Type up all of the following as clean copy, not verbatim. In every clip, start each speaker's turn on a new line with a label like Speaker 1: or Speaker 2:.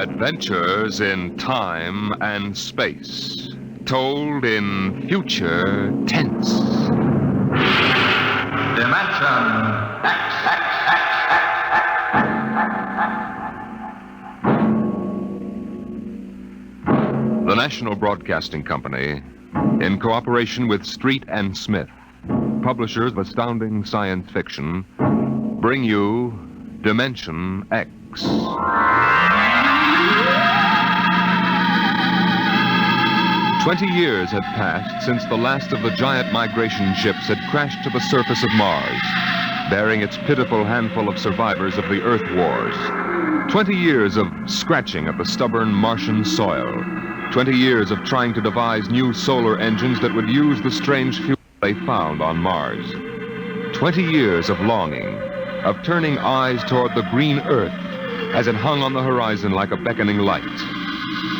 Speaker 1: Adventures in time and space, told in future tense.
Speaker 2: Dimension X.
Speaker 1: The National Broadcasting Company, in cooperation with Street and Smith, publishers of astounding science fiction, bring you Dimension X. 20 years had passed since the last of the giant migration ships had crashed to the surface of Mars, bearing its pitiful handful of survivors of the Earth Wars. 20 years of scratching at the stubborn Martian soil. 20 years of trying to devise new solar engines that would use the strange fuel they found on Mars. 20 years of longing, of turning eyes toward the green Earth as it hung on the horizon like a beckoning light.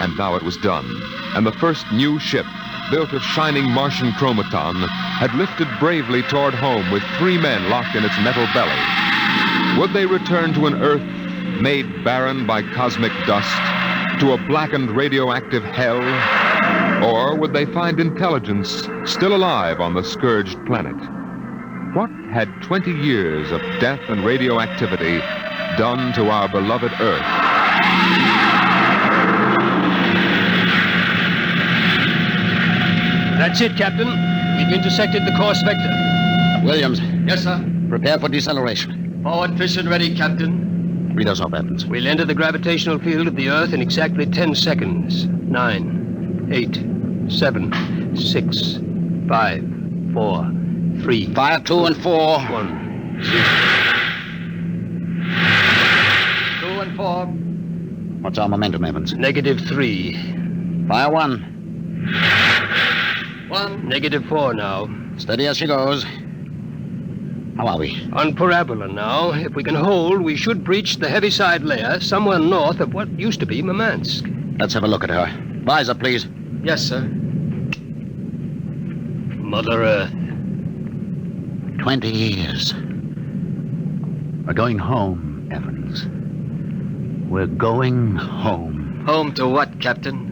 Speaker 1: And now it was done, and the first new ship, built of shining Martian chromaton, had lifted bravely toward home with 3 men locked in its metal belly. Would they return to an Earth made barren by cosmic dust, to a blackened radioactive hell? Or would they find intelligence still alive on the scourged planet? What had 20 years of death and radioactivity done to our beloved Earth?
Speaker 3: That's it, Captain. We've intersected the course vector.
Speaker 4: Williams.
Speaker 5: Yes, sir.
Speaker 4: Prepare for deceleration.
Speaker 5: Forward fission ready, Captain.
Speaker 4: Read us off, Evans.
Speaker 3: We'll enter the gravitational field of the Earth in exactly 10 seconds. 9, 8, 7, 6, 5, 4, 3.
Speaker 4: Fire 2 and 4.
Speaker 3: 1, 0.
Speaker 5: 2 and 4.
Speaker 4: What's our momentum, Evans?
Speaker 3: -3.
Speaker 4: Fire 1.
Speaker 5: 1.
Speaker 3: -4 now.
Speaker 4: Steady as she goes. How are we?
Speaker 3: On parabola now. If we can hold, we should breach the heaviside layer somewhere north of what used to be Murmansk.
Speaker 4: Let's have a look at her. Visor, please.
Speaker 5: Yes, sir.
Speaker 3: Mother Earth.
Speaker 4: 20 years. We're going home, Evans. We're going home.
Speaker 5: Home to what, Captain?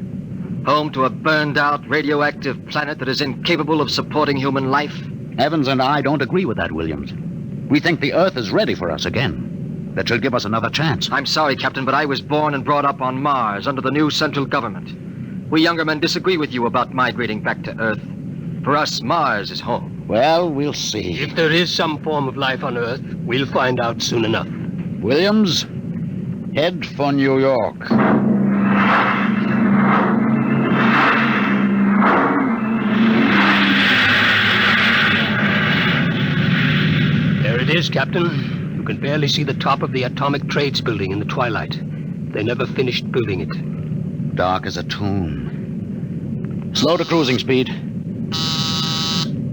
Speaker 5: Home to a burned-out radioactive planet that is incapable of supporting human life?
Speaker 4: Evans and I don't agree with that, Williams. We think the Earth is ready for us again. That should give us another chance.
Speaker 5: I'm sorry, Captain, but I was born and brought up on Mars under the new central government. We younger men disagree with you about migrating back to Earth. For us, Mars is home.
Speaker 4: Well, we'll see.
Speaker 3: If there is some form of life on Earth, we'll find out soon enough.
Speaker 4: Williams, head for New York.
Speaker 3: There it is, Captain. You can barely see the top of the Atomic Trades building in the twilight. They never finished building it.
Speaker 4: Dark as a tomb. Slow to cruising speed.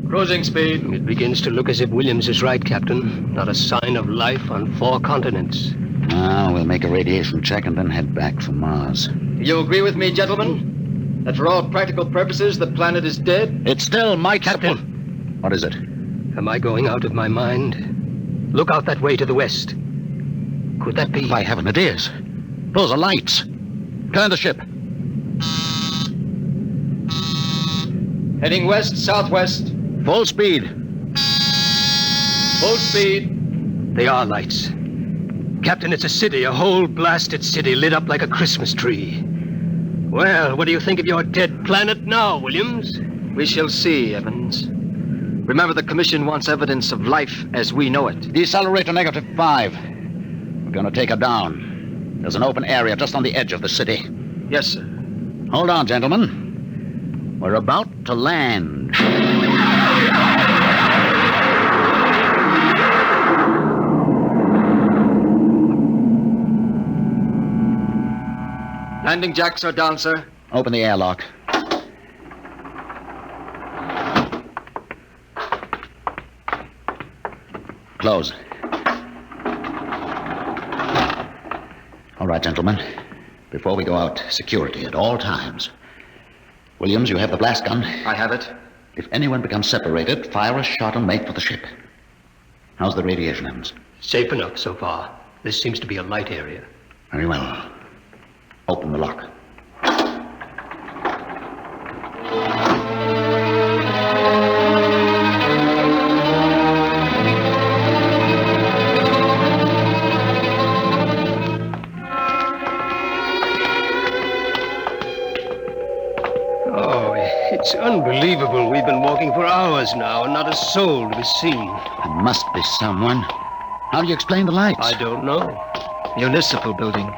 Speaker 5: Cruising speed.
Speaker 3: It begins to look as if Williams is right, Captain. Not a sign of life on 4 continents.
Speaker 4: Now, we'll make a radiation check and then head back for Mars.
Speaker 5: Do you agree with me, gentlemen? That for all practical purposes, the planet is dead?
Speaker 4: It still might...
Speaker 3: Captain!
Speaker 4: What is it?
Speaker 3: Am I going out of my mind? Look out that way to the west. Could that be...
Speaker 4: By heaven, it is. Those are lights. Turn the ship.
Speaker 5: Heading west-southwest.
Speaker 4: Full speed.
Speaker 5: Full speed.
Speaker 3: They are lights. Captain, it's a city, a whole blasted city lit up like a Christmas tree. Well, what do you think of your dead planet now, Williams?
Speaker 5: We shall see, Evans. Remember, the Commission wants evidence of life as we know it.
Speaker 4: Decelerate to -5. We're going to take her down. There's an open area just on the edge of the city.
Speaker 5: Yes, sir.
Speaker 4: Hold on, gentlemen. We're about to land.
Speaker 5: Landing jacks are down, sir.
Speaker 4: Open the airlock. Close. All right, gentlemen. Before we go out, security at all times. Williams, you have the blast gun.
Speaker 5: I have it.
Speaker 4: If anyone becomes separated, fire a shot and make for the ship. How's the radiation, Evans?
Speaker 3: Safe enough so far. This seems to be a light area.
Speaker 4: Very well. Open the lock.
Speaker 3: It's unbelievable. We've been walking for hours now, and not a soul to be seen.
Speaker 4: There must be someone. How do you explain the lights?
Speaker 3: I don't know.
Speaker 5: Municipal building.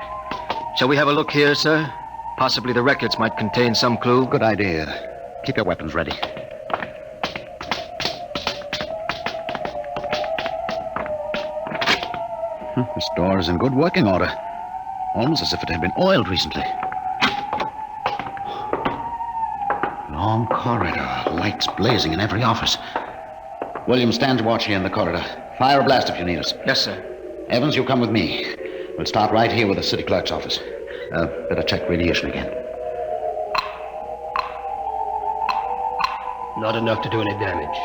Speaker 5: Shall we have a look here, sir? Possibly the records might contain some clue.
Speaker 4: Good idea. Keep your weapons ready. This door is in good working order. Almost as if it had been oiled recently. Long corridor, lights blazing in every office. William, stand watch here in the corridor. Fire a blast if you need us.
Speaker 5: Yes, sir.
Speaker 4: Evans, you come with me. We'll start right here with the city clerk's office. Better check radiation again.
Speaker 3: Not enough to do any damage.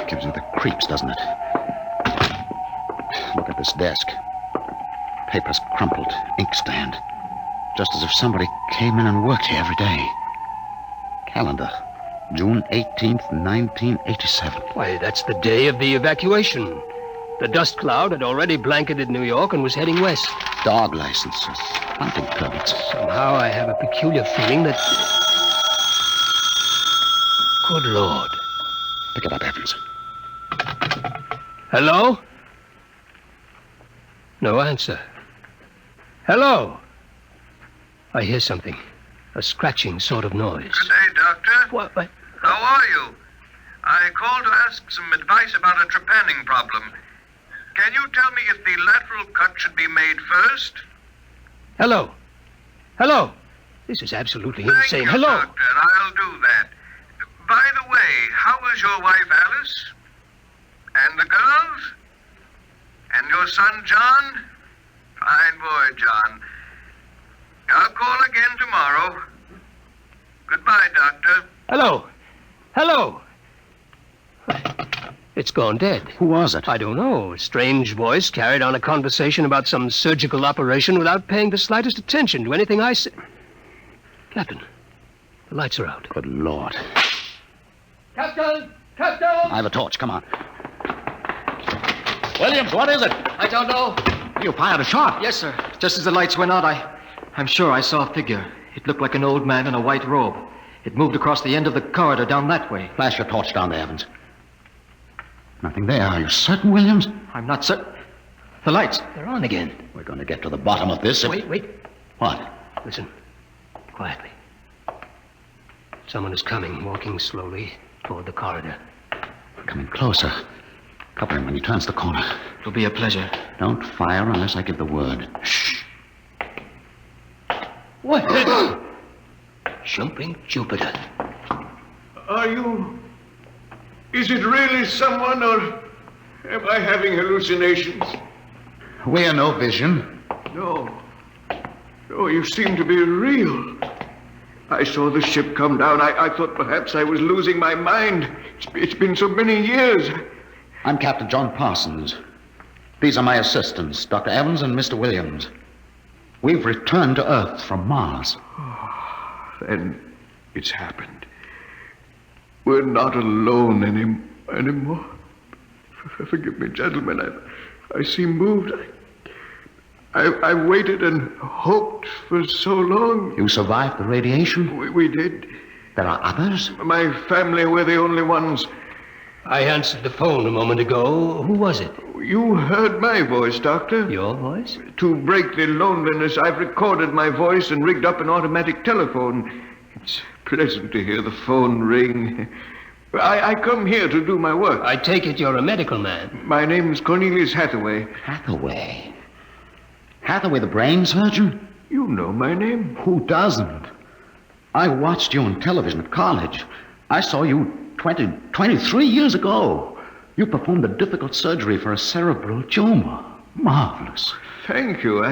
Speaker 4: Gives you the creeps, doesn't it? Look at this desk. Papers crumpled, inkstand. Just as if somebody came in and worked here every day. Calendar. June 18th, 1987.
Speaker 3: Why, that's the day of the evacuation. The dust cloud had already blanketed New York and was heading west.
Speaker 4: Dog licenses. Hunting permits.
Speaker 3: Somehow I have a peculiar feeling that... Good Lord.
Speaker 4: Pick it up, Evans.
Speaker 3: Hello? No answer. Hello? I hear something. A scratching sort of noise.
Speaker 2: Good day, Doctor.
Speaker 3: What?
Speaker 2: How are you? I called to ask some advice about a trepanning problem. Can you tell me if the lateral cut should be made first?
Speaker 3: Hello? Hello? This is absolutely
Speaker 2: Thank
Speaker 3: insane.
Speaker 2: you,
Speaker 3: Hello?
Speaker 2: Doctor. I'll do that. By the way, how is your wife, Alice? And the girls? And your son, John? Fine boy, John. I'll call again tomorrow. Goodbye, Doctor.
Speaker 3: Hello? Hello? It's gone dead.
Speaker 4: Who was it?
Speaker 3: I don't know. A strange voice carried on a conversation about some surgical operation without paying the slightest attention to anything I said. Captain, the lights are out.
Speaker 4: Good Lord.
Speaker 3: Captain! Captain!
Speaker 4: I have a torch. Come on. Williams, what is it?
Speaker 5: I don't know.
Speaker 4: You fired a shot.
Speaker 5: Yes, sir. Just as the lights went out, I'm sure I saw a figure. It looked like an old man in a white robe. It moved across the end of the corridor down that way.
Speaker 4: Flash your torch down there, Evans. Nothing there. Are you certain, Williams?
Speaker 5: I'm not certain. The lights.
Speaker 3: They're on again.
Speaker 4: We're going to get to the bottom of this.
Speaker 3: Wait.
Speaker 4: What?
Speaker 3: Listen. Quietly. Someone is coming, walking slowly toward the corridor.
Speaker 4: Coming closer. Cover him when he turns the corner.
Speaker 5: It'll be a pleasure.
Speaker 4: Don't fire unless I give the word. Shh.
Speaker 3: What? Jumping Jupiter.
Speaker 2: Are you... Is it really someone, or am I having hallucinations?
Speaker 4: We're no vision.
Speaker 2: No. No, you seem to be real. I saw the ship come down. I thought perhaps I was losing my mind. It's been so many years.
Speaker 4: I'm Captain John Parsons. These are my assistants, Dr. Evans and Mr. Williams. We've returned to Earth from Mars.
Speaker 2: Then it's happened. We're not alone anymore. Forgive me, gentlemen. I seem moved. I waited and hoped for so long.
Speaker 4: You survived the radiation?
Speaker 2: We did.
Speaker 4: There are others?
Speaker 2: My family were the only ones.
Speaker 3: I answered the phone a moment ago. Who was it?
Speaker 2: You heard my voice, Doctor.
Speaker 3: Your voice?
Speaker 2: To break the loneliness, I've recorded my voice and rigged up an automatic telephone. It's pleasant to hear the phone ring. I come here to do my work.
Speaker 3: I take it you're a medical man.
Speaker 2: My name's Cornelius Hathaway.
Speaker 4: Hathaway? Hathaway, the brain surgeon?
Speaker 2: You know my name.
Speaker 4: Who doesn't? I watched you on television at college. I saw you 23 years ago. You performed a difficult surgery for a cerebral tumor. Marvelous.
Speaker 2: Thank you.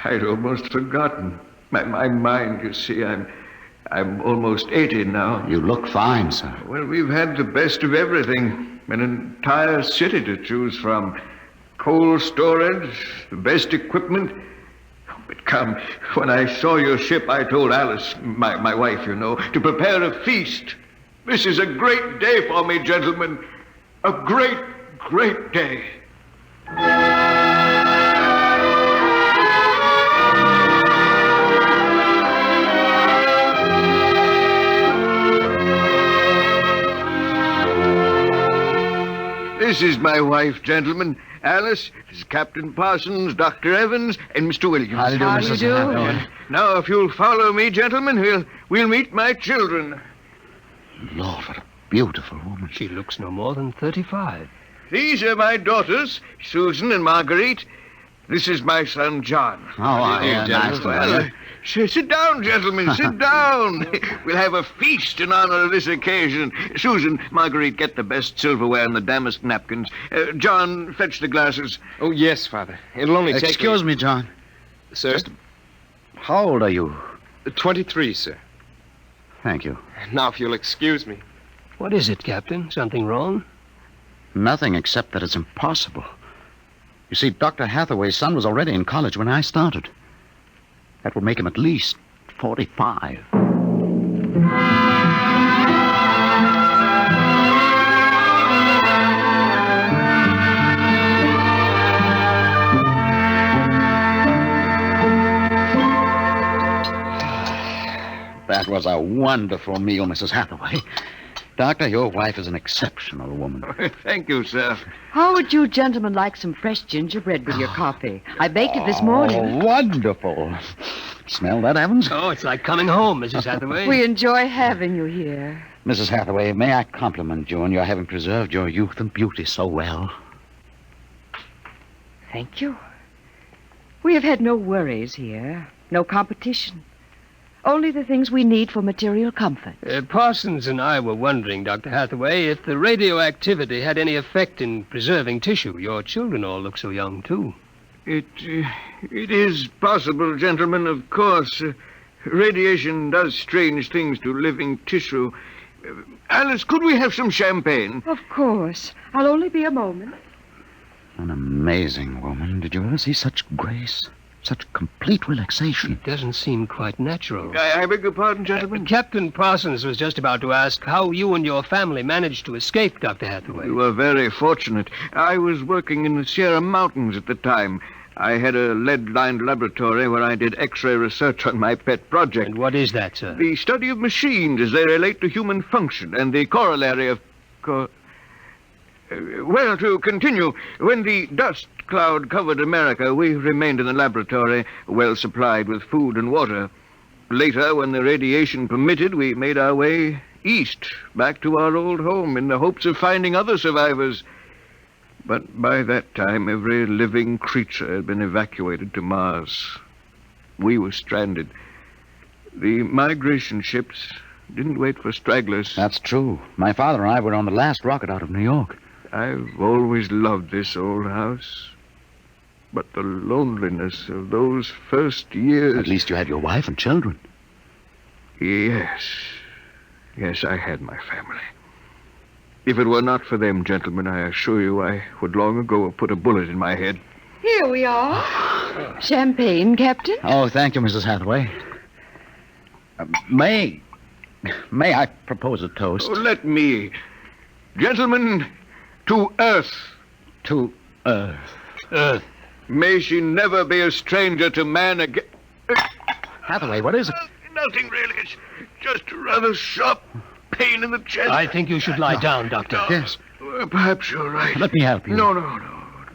Speaker 2: I'd almost forgotten. My mind, you see, I'm almost 80 now.
Speaker 4: You look fine, sir.
Speaker 2: Well, we've had the best of everything. An entire city to choose from. cold storage, the best equipment. But come, when I saw your ship, I told Alice, my wife, you know, to prepare a feast. This is a great day for me, gentlemen. A great, great day. This is my wife, gentlemen. Alice, this is Captain Parsons, Dr. Evans, and Mr. Williams.
Speaker 4: How do you do, Mrs. Hathaway?
Speaker 2: Now, if you'll follow me, gentlemen, we'll meet my children.
Speaker 4: Lord, what a beautiful woman.
Speaker 3: She looks no more than 35.
Speaker 2: These are my daughters, Susan and Marguerite. This is my son, John.
Speaker 4: Nice to meet you.
Speaker 2: Sit down, gentlemen, sit down. We'll have a feast in honor of this occasion. Susan, Marguerite, get the best silverware and the damask napkins. John, fetch the glasses.
Speaker 6: Oh, yes, Father. It'll only take...
Speaker 4: Excuse me, John.
Speaker 6: Sir?
Speaker 4: How old are you?
Speaker 6: 23, sir.
Speaker 4: Thank you.
Speaker 6: Now, if you'll excuse me.
Speaker 3: What is it, Captain? Something wrong?
Speaker 4: Nothing except that it's impossible. You see, Dr. Hathaway's son was already in college when I started. That would make him at least 45. That was a wonderful meal, Mrs. Hathaway. Doctor, your wife is an exceptional woman.
Speaker 2: Thank you, sir.
Speaker 7: How would you gentlemen like some fresh gingerbread with your coffee? I baked it this morning.
Speaker 4: Oh, wonderful. Smell that, Evans?
Speaker 3: Oh, it's like coming home, Mrs. Hathaway.
Speaker 7: We enjoy having you here.
Speaker 4: Mrs. Hathaway, may I compliment you on your having preserved your youth and beauty so well?
Speaker 7: Thank you. We have had no worries here, no competition. Only the things we need for material comfort.
Speaker 3: Parsons and I were wondering, Dr. Hathaway, if the radioactivity had any effect in preserving tissue. Your children all look so young, too.
Speaker 2: It is possible, gentlemen, of course. Radiation does strange things to living tissue. Alice, could we have some champagne?
Speaker 7: Of course. I'll only be a moment.
Speaker 4: An amazing woman. Did you ever see such grace? Such complete relaxation.
Speaker 3: It doesn't seem quite natural.
Speaker 2: I beg your pardon, gentlemen?
Speaker 3: Captain Parsons was just about to ask how you and your family managed to escape, Dr. Hathaway.
Speaker 2: We were very fortunate. I was working in the Sierra Mountains at the time. I had a lead-lined laboratory where I did X-ray research on my pet project.
Speaker 3: And what is that, sir?
Speaker 2: The study of machines as they relate to human function and the corollary of... Well, to continue, when the dust cloud covered America, we remained in the laboratory, well supplied with food and water. Later, when the radiation permitted, we made our way east, back to our old home, in the hopes of finding other survivors. But by that time, every living creature had been evacuated to Mars. We were stranded. The migration ships didn't wait for stragglers.
Speaker 4: That's true. My father and I were on the last rocket out of New York.
Speaker 2: I've always loved this old house. But the loneliness of those first years...
Speaker 4: At least you had your wife and children.
Speaker 2: Yes. Yes, I had my family. If it were not for them, gentlemen, I assure you I would long ago have put a bullet in my head.
Speaker 7: Here we are. Champagne, Captain?
Speaker 4: Oh, thank you, Mrs. Hathaway. May I propose a toast?
Speaker 2: Oh, let me. Gentlemen, to Earth.
Speaker 4: To Earth.
Speaker 3: Earth.
Speaker 2: May she never be a stranger to man again.
Speaker 4: Hathaway, what is it?
Speaker 2: Nothing really. It's just a rather sharp pain in the chest.
Speaker 3: I think you should lie down, Doctor.
Speaker 4: Yes.
Speaker 2: Perhaps you're right.
Speaker 4: Let me help you.
Speaker 2: No.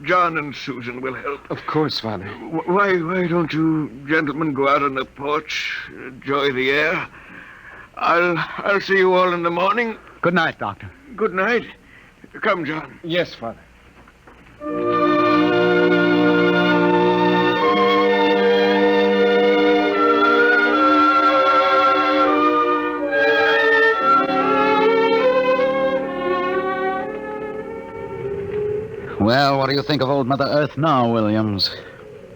Speaker 2: John and Susan will help.
Speaker 6: Of course, Father.
Speaker 2: Why don't you gentlemen go out on the porch, enjoy the air? I'll see you all in the morning.
Speaker 4: Good night, Doctor.
Speaker 2: Good night. Come, John.
Speaker 6: Yes, Father.
Speaker 4: Well, what do you think of old Mother Earth now, Williams?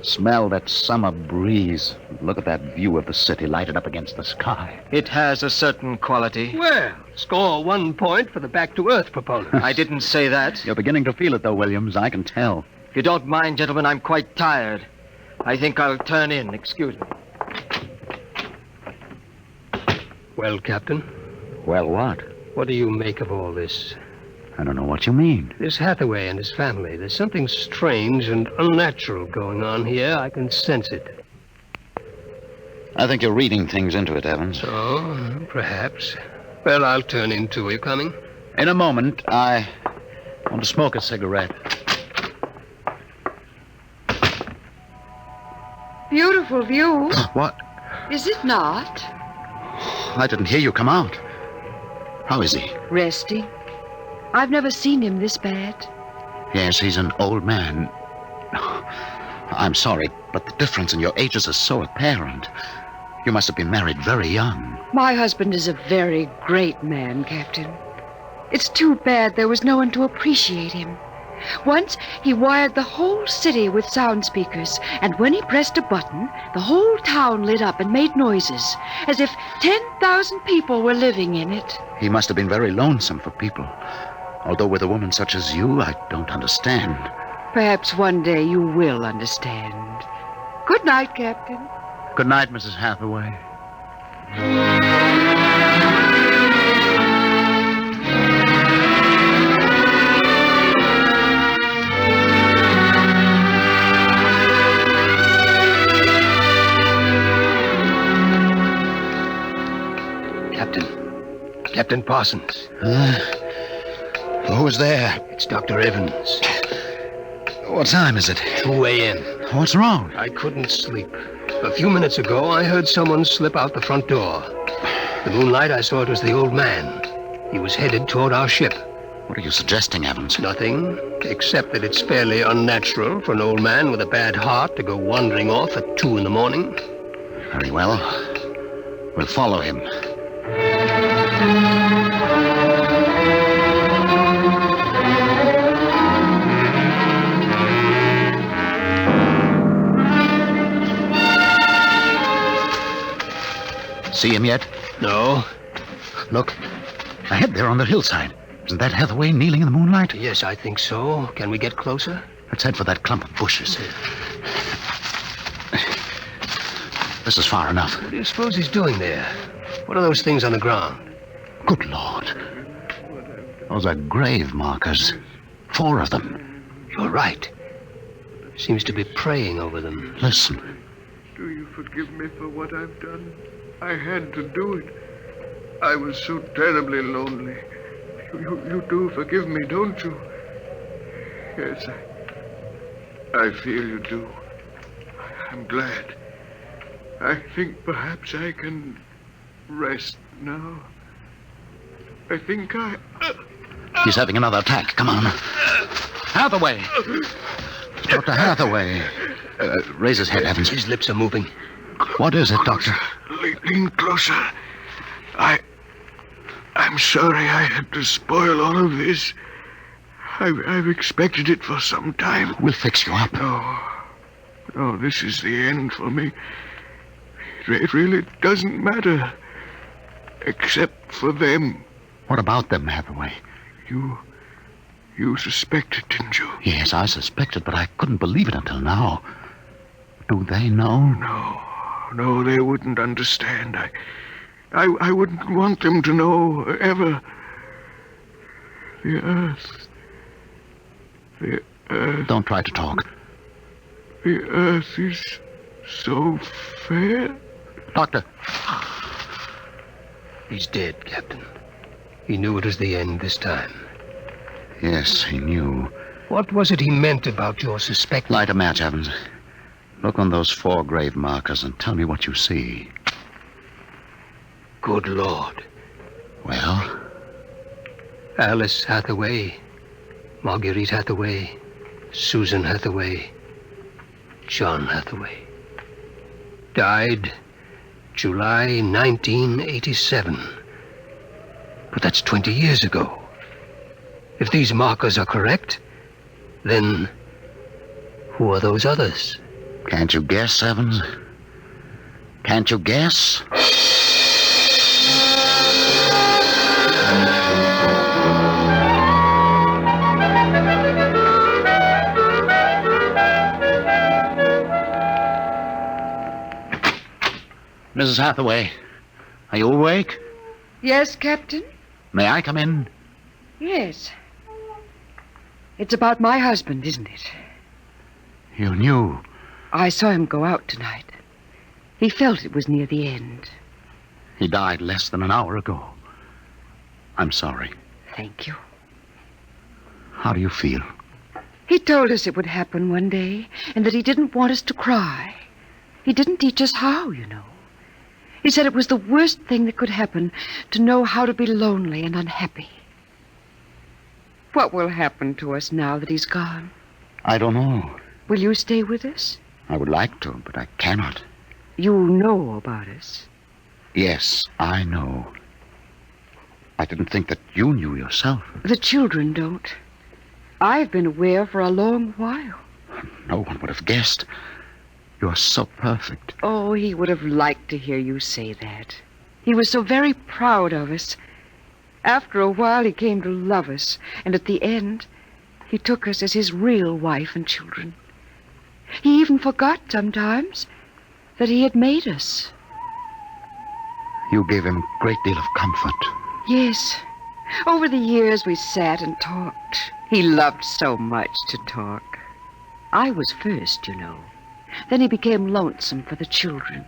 Speaker 4: Smell that summer breeze. Look at that view of the city lighted up against the sky.
Speaker 5: It has a certain quality.
Speaker 3: Well, score 1 point for the back-to-earth proponent.
Speaker 5: I didn't say that.
Speaker 4: You're beginning to feel it, though, Williams. I can tell.
Speaker 5: If you don't mind, gentlemen, I'm quite tired. I think I'll turn in. Excuse me.
Speaker 3: Well, Captain,
Speaker 4: Well, what?
Speaker 3: what do you make of all this?
Speaker 4: I don't know what you mean.
Speaker 3: This Hathaway and his family. There's something strange and unnatural going on here. I can sense it.
Speaker 4: I think you're reading things into it, Evans.
Speaker 3: Oh, perhaps. Well, I'll turn in too. Are you coming?
Speaker 4: In a moment, I want to smoke a cigarette.
Speaker 7: Beautiful view,
Speaker 4: What?
Speaker 7: is it not?
Speaker 4: I didn't hear you come out. How is he?
Speaker 7: Resting. I've never seen him this bad.
Speaker 4: Yes, he's an old man. I'm sorry, but the difference in your ages is so apparent. You must have been married very young.
Speaker 7: My husband is a very great man, Captain. It's too bad there was no one to appreciate him. Once, he wired the whole city with sound speakers, and when he pressed a button, the whole town lit up and made noises, as if 10,000 people were living in it.
Speaker 4: He must have been very lonesome for people. Although with a woman such as you, I don't understand.
Speaker 7: Perhaps one day you will understand. Good night, Captain.
Speaker 4: Good night, Mrs. Hathaway.
Speaker 3: Captain Parsons.
Speaker 4: Who's there?
Speaker 3: It's Dr. Evans.
Speaker 4: What time is it?
Speaker 3: 2 a.m.
Speaker 4: What's wrong?
Speaker 3: I couldn't sleep. A few minutes ago, I heard someone slip out the front door. The moonlight, I saw it was the old man. He was headed toward our ship.
Speaker 4: What are you suggesting, Evans?
Speaker 3: Nothing, except that it's fairly unnatural for an old man with a bad heart to go wandering off at 2 in the morning.
Speaker 4: Very well. We'll follow him. See him yet?
Speaker 3: No.
Speaker 4: Look, ahead there on the hillside. Isn't that Hathaway kneeling in the moonlight?
Speaker 3: Yes, I think so. Can we get closer?
Speaker 4: Let's head for that clump of bushes. This is far enough.
Speaker 3: What do you suppose he's doing there? What are those things on the ground?
Speaker 4: Good Lord. Those are grave markers. 4 of them.
Speaker 3: You're right. Seems to be praying over them.
Speaker 4: Listen.
Speaker 2: Do you forgive me for what I've done? I had to do it. I was so terribly lonely. You do forgive me, don't you? Yes, I feel you do. I'm glad. I think perhaps I can rest now. I think
Speaker 4: He's having another attack. Come on. Hathaway! Dr. Hathaway. Raise his head, Evans.
Speaker 3: His lips are moving.
Speaker 4: What is it, Doctor?
Speaker 2: Lean closer. I'm sorry I had to spoil all of this. I've expected it for some time.
Speaker 4: We'll fix you up.
Speaker 2: No, this is the end for me. It really doesn't matter. Except for them.
Speaker 4: What about them, Hathaway?
Speaker 2: You suspected, didn't you?
Speaker 4: Yes, I suspected, but I couldn't believe it until now. Do they know?
Speaker 2: No, they wouldn't understand. I wouldn't want them to know, ever. The Earth...
Speaker 4: Don't try to talk.
Speaker 2: The Earth is so fair.
Speaker 4: Doctor.
Speaker 3: He's dead, Captain. He knew it was the end this time.
Speaker 4: Yes, he knew.
Speaker 3: What was it he meant about your suspecting?
Speaker 4: Light a match, Evans. Look on those 4 grave markers and tell me what you see.
Speaker 3: Good Lord.
Speaker 4: Well?
Speaker 3: Alice Hathaway, Marguerite Hathaway, Susan Hathaway, John Hathaway. Died July 1987. But that's 20 years ago. If these markers are correct, then who are those others?
Speaker 4: Can't you guess, Evans? Can't you guess? Mrs. Hathaway, are you awake?
Speaker 7: Yes, Captain?
Speaker 4: May I come in?
Speaker 7: Yes. It's about my husband, isn't it?
Speaker 4: You knew.
Speaker 7: I saw him go out tonight. He felt it was near the end.
Speaker 4: He died less than an hour ago. I'm sorry.
Speaker 7: Thank you.
Speaker 4: How do you feel?
Speaker 7: He told us it would happen one day, and that he didn't want us to cry. He didn't teach us how, you know. He said it was the worst thing that could happen, to know how to be lonely and unhappy. What will happen to us now that he's gone?
Speaker 4: I don't know.
Speaker 7: Will you stay with us?
Speaker 4: I would like to, but I cannot.
Speaker 7: You know about us.
Speaker 4: Yes, I know. I didn't think that you knew yourself.
Speaker 7: The children don't. I've been aware for a long while.
Speaker 4: No one would have guessed. You're so perfect.
Speaker 7: Oh, he would have liked to hear you say that. He was so very proud of us. After a while, he came to love us, and at the end, he took us as his real wife and children. He even forgot sometimes that he had made us.
Speaker 4: You gave him a great deal of comfort.
Speaker 7: Yes. Over the years, we sat and talked. He loved so much to talk. I was first, you know. Then he became lonesome for the children,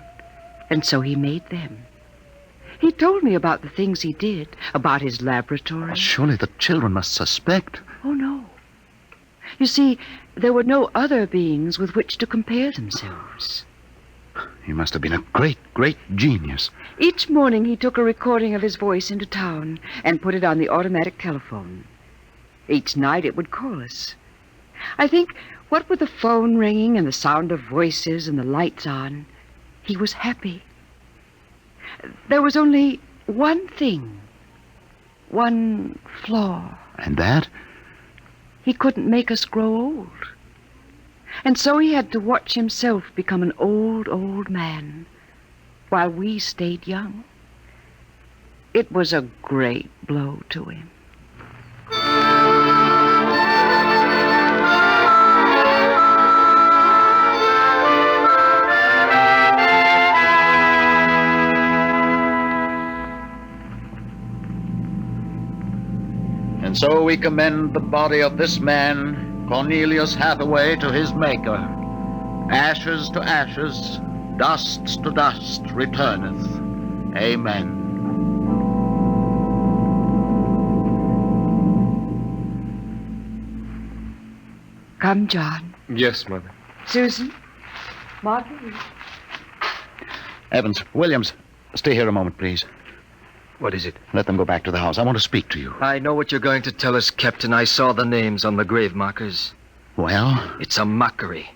Speaker 7: and so he made them. He told me about the things he did, about his laboratory.
Speaker 4: Surely the children must suspect.
Speaker 7: Oh, no. You see, there were no other beings with which to compare themselves.
Speaker 4: He must have been a great, great genius.
Speaker 7: Each morning he took a recording of his voice into town and put it on the automatic telephone. Each night it would call us. I think, what with the phone ringing and the sound of voices and the lights on, he was happy. There was only one thing, one flaw.
Speaker 4: And that?
Speaker 7: He couldn't make us grow old. And so he had to watch himself become an old, old man, while we stayed young. It was a great blow to him.
Speaker 4: And so we commend the body of this man, Cornelius Hathaway, to his Maker. Ashes to ashes, dust to dust returneth. Amen.
Speaker 7: Come, John.
Speaker 6: Yes, Mother.
Speaker 7: Susan. Marguerite.
Speaker 4: Evans, Williams, stay here a moment, please.
Speaker 3: What is it?
Speaker 4: Let them go back to the house. I want to speak to you.
Speaker 5: I know what you're going to tell us, Captain. I saw the names on the grave markers.
Speaker 4: Well?
Speaker 5: It's a mockery.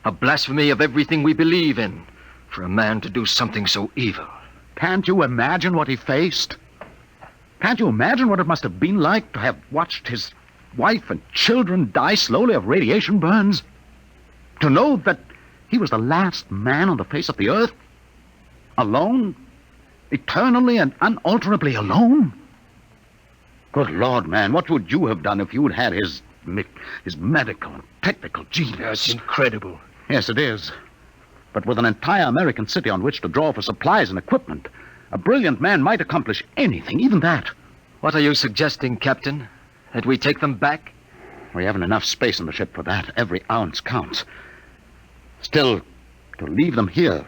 Speaker 5: A blasphemy of everything we believe in. For a man to do something so evil.
Speaker 4: Can't you imagine what he faced? Can't you imagine what it must have been like to have watched his wife and children die slowly of radiation burns? To know that he was the last man on the face of the earth? Alone? Eternally and unalterably alone? Good Lord, man, what would you have done if you'd had his medical and technical genius?
Speaker 3: That's incredible.
Speaker 4: Yes, it is. But with an entire American city on which to draw for supplies and equipment, a brilliant man might accomplish anything, even that.
Speaker 5: What are you suggesting, Captain? That we take them back?
Speaker 4: We haven't enough space in the ship for that. Every ounce counts. Still, to leave them here,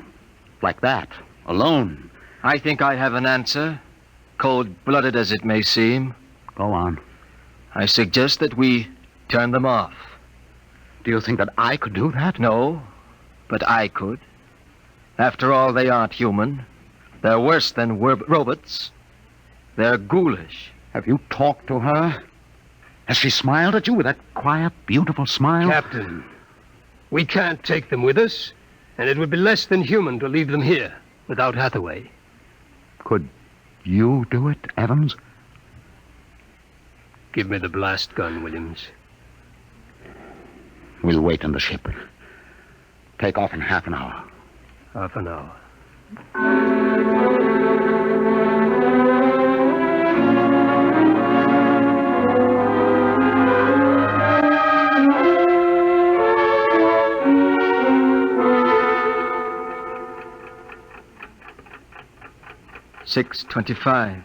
Speaker 4: like that, alone.
Speaker 5: I think I have an answer, cold-blooded as it may seem.
Speaker 4: Go on.
Speaker 5: I suggest that we turn them off.
Speaker 4: Do you think that I could do that?
Speaker 5: No, but I could. After all, they aren't human. They're worse than robots. They're ghoulish.
Speaker 4: Have you talked to her? Has she smiled at you with that quiet, beautiful smile?
Speaker 3: Captain, we can't take them with us, and it would be less than human to leave them here without Hathaway.
Speaker 4: Could you do it, Evans?
Speaker 3: Give me the blast gun, Williams.
Speaker 4: We'll wait in the ship. Take off in half an hour.
Speaker 3: Half an hour.
Speaker 5: 6:25.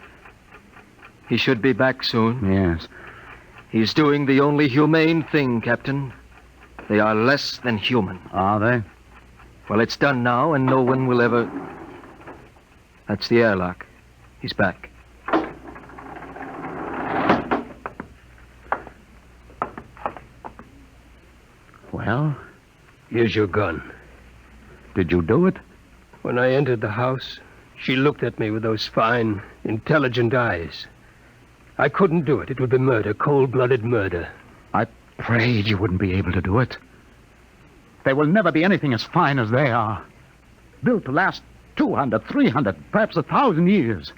Speaker 5: He should be back soon.
Speaker 4: Yes.
Speaker 5: He's doing the only humane thing, Captain. They are less than human.
Speaker 4: Are they?
Speaker 5: Well, it's done now, and no one will ever... That's the airlock. He's back.
Speaker 4: Well,
Speaker 3: Here's your gun.
Speaker 4: did you do it?
Speaker 3: When I entered the house, she looked at me with those fine, intelligent eyes. I couldn't do it. It would be murder, cold-blooded murder.
Speaker 4: I prayed you wouldn't be able to do it. There will never be anything as fine as they are. Built to last 200, 300, perhaps 1,000 years.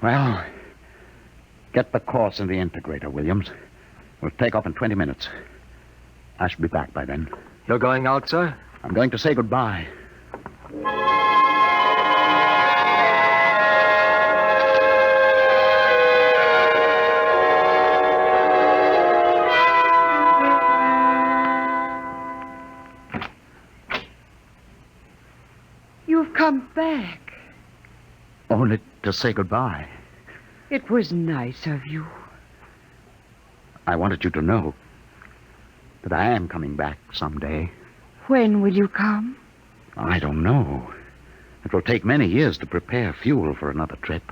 Speaker 4: Well, get the course in the integrator, Williams. We'll take off in 20 minutes. I should be back by then.
Speaker 5: You're going out, sir?
Speaker 4: I'm going to say goodbye.
Speaker 7: You've come back.
Speaker 4: Only to say goodbye.
Speaker 7: It was nice of you.
Speaker 4: I wanted you to know that I am coming back someday.
Speaker 7: When will you come?
Speaker 4: I don't know. It will take many years to prepare fuel for another trip.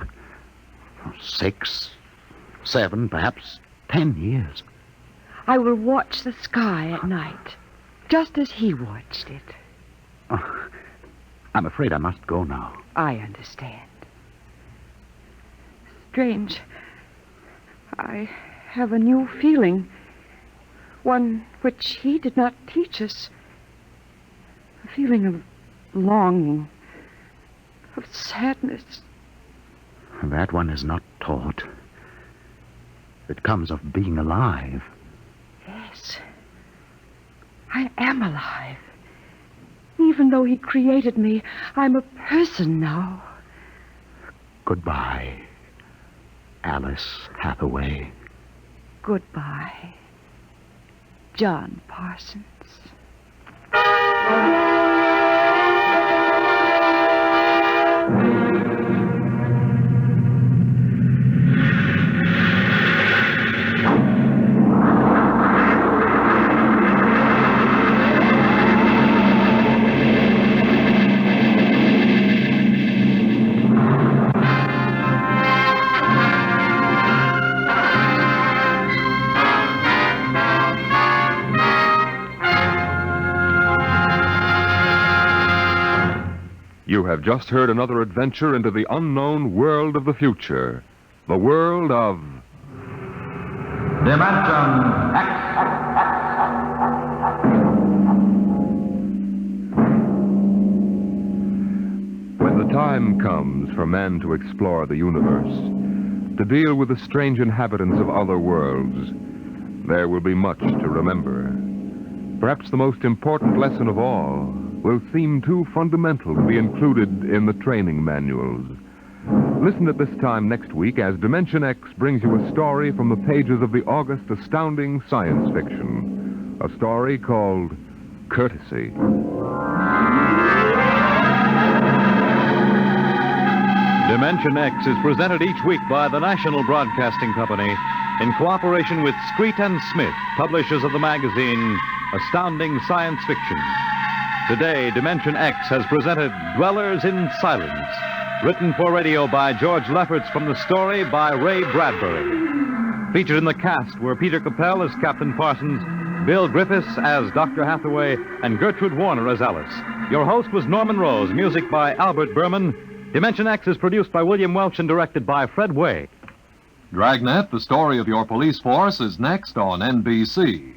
Speaker 4: 6, 7, perhaps 10 years.
Speaker 7: I will watch the sky at night, just as he watched it.
Speaker 4: Oh, I'm afraid I must go now.
Speaker 7: I understand. Strange. I have a new feeling. One which he did not teach us. A feeling of longing, of sadness.
Speaker 4: That one is not taught. It comes of being alive.
Speaker 7: Yes. I am alive. Even though he created me, I'm a person now.
Speaker 4: Goodbye, Alice Hathaway.
Speaker 7: Goodbye, John Parsons.
Speaker 1: You have just heard another adventure into the unknown world of the future. The world of...
Speaker 8: Dimension X.
Speaker 1: When the time comes for man to explore the universe, to deal with the strange inhabitants of other worlds, there will be much to remember. Perhaps the most important lesson of all will seem too fundamental to be included in the training manuals. Listen at this time next week as Dimension X brings you a story from the pages of the August astounding science fiction. A story called Courtesy.
Speaker 9: Dimension X is presented each week by the National Broadcasting Company in cooperation with Street and Smith, publishers of the magazine Astounding Science Fiction. Today, Dimension X has presented Dwellers in Silence, written for radio by George Lefferts from the story by Ray Bradbury. Featured in the cast were Peter Capell as Captain Parsons, Bill Griffiths as Dr. Hathaway, and Gertrude Warner as Alice. Your host was Norman Rose, music by Albert Berman. Dimension X is produced by William Welch and directed by Fred Way.
Speaker 10: Dragnet, the story of your police force, is next on NBC.